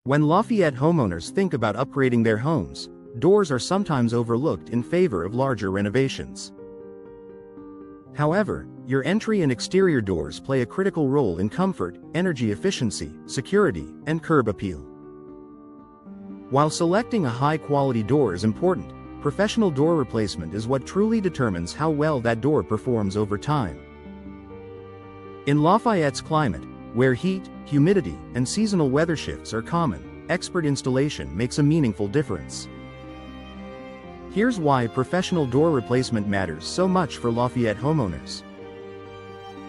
When Lafayette homeowners think about upgrading their homes, doors are sometimes overlooked in favor of larger renovations. However, your entry and exterior doors play a critical role in comfort, energy efficiency, security, and curb appeal. While selecting a high-quality door is important, professional door replacement is what truly determines how well that door performs over time. In Lafayette's climate, where heat, humidity, and seasonal weather shifts are common, expert installation makes a meaningful difference. Here's why professional door replacement matters so much for Lafayette homeowners.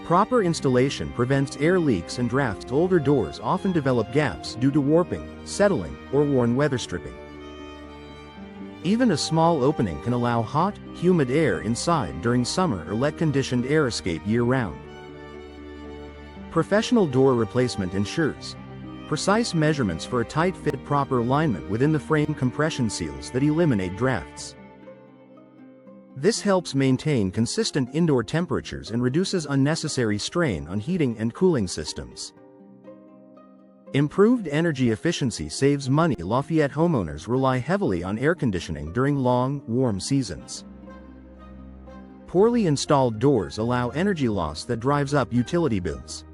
Proper installation prevents air leaks and drafts. Older doors often develop gaps due to warping, settling, or worn weather stripping. Even a small opening can allow hot, humid air inside during summer or let conditioned air escape year-round. Professional door replacement ensures precise measurements for a tight fit, proper alignment within the frame, compression seals that eliminate drafts. This helps maintain consistent indoor temperatures and reduces unnecessary strain on heating and cooling systems. Improved energy efficiency saves money. Lafayette homeowners rely heavily on air conditioning during long, warm seasons. Poorly installed doors allow energy loss that drives up utility bills.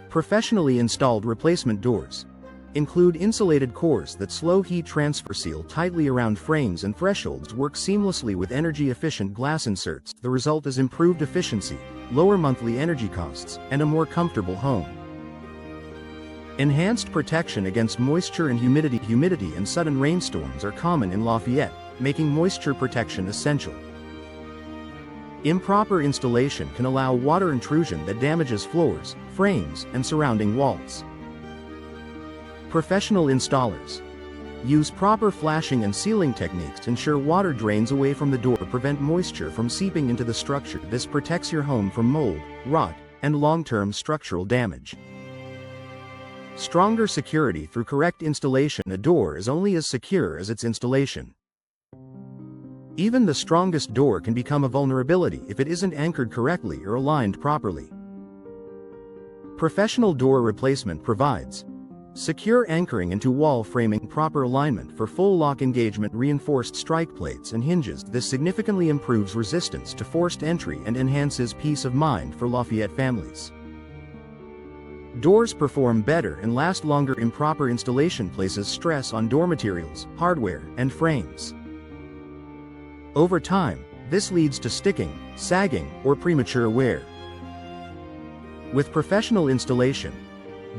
Professionally installed replacement doors include insulated cores that slow heat transfer, seal tightly around frames and thresholds, work seamlessly with energy-efficient glass inserts. The result is improved efficiency, lower monthly energy costs, and a more comfortable home. Enhanced protection against moisture and humidity. Humidity and sudden rainstorms are common in Lafayette, making moisture protection essential. Improper installation can allow water intrusion that damages floors, frames, and surrounding walls. Professional installers use proper flashing and sealing techniques to ensure water drains away from the door, prevent moisture from seeping into the structure. This protects your home from mold, rot, and long-term structural damage. Stronger security through correct installation. A door is only as secure as its installation. Even the strongest door can become a vulnerability if it isn't anchored correctly or aligned properly. Professional door replacement provides secure anchoring into wall framing, proper alignment for full lock engagement, reinforced strike plates and hinges. This significantly improves resistance to forced entry and enhances peace of mind for Lafayette families. Doors perform better and last longer. Improper installation places stress on door materials, hardware, and frames. Over time, this leads to sticking, sagging, or premature wear. With professional installation,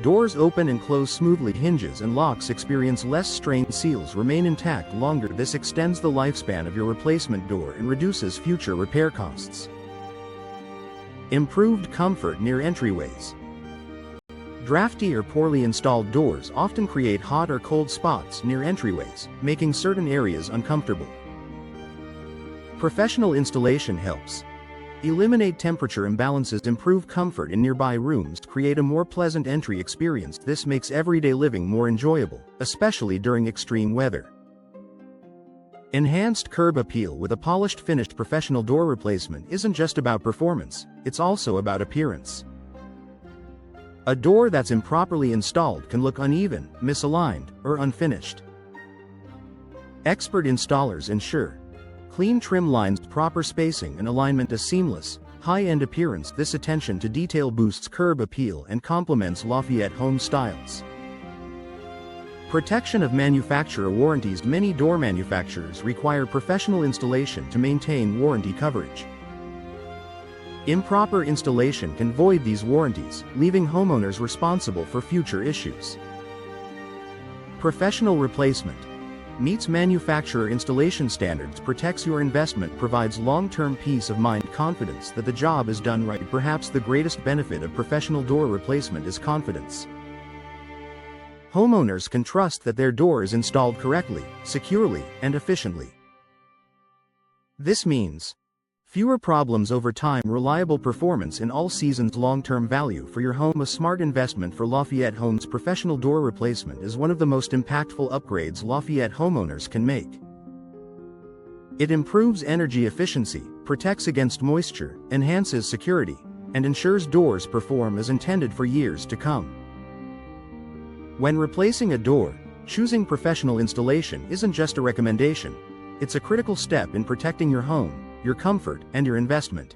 doors open and close smoothly. Hinges and locks experience less strain. Seals remain intact longer. This extends the lifespan of your replacement door and reduces future repair costs. Improved comfort near entryways. Drafty or poorly installed doors often create hot or cold spots near entryways, making certain areas uncomfortable. Professional installation helps eliminate temperature imbalances, improve comfort in nearby rooms, create a more pleasant entry experience. This makes everyday living more enjoyable, especially during extreme weather. Enhanced curb appeal. With a polished, finished professional door replacement isn't just about performance, it's also about appearance. A door that's improperly installed can look uneven, misaligned, or unfinished. Expert installers ensure clean trim lines, proper spacing and alignment, a seamless, high-end appearance. This attention to detail boosts curb appeal and complements Lafayette home styles. Protection of manufacturer warranties. Many door manufacturers require professional installation to maintain warranty coverage. Improper installation can void these warranties, leaving homeowners responsible for future issues. Professional replacement meets manufacturer installation standards, protects your investment, provides long-term peace of mind, confidence that the job is done right. Perhaps the greatest benefit of professional door replacement is confidence. Homeowners can trust that their door is installed correctly, securely, and efficiently. This means fewer problems over time, reliable performance in all seasons, long-term value for your home. A smart investment for Lafayette Homes. Professional door replacement is one of the most impactful upgrades Lafayette homeowners can make. It improves energy efficiency, protects against moisture, enhances security, and ensures doors perform as intended for years to come. When replacing a door, choosing professional installation isn't just a recommendation. It's a critical step in protecting your home, your comfort, and your investment.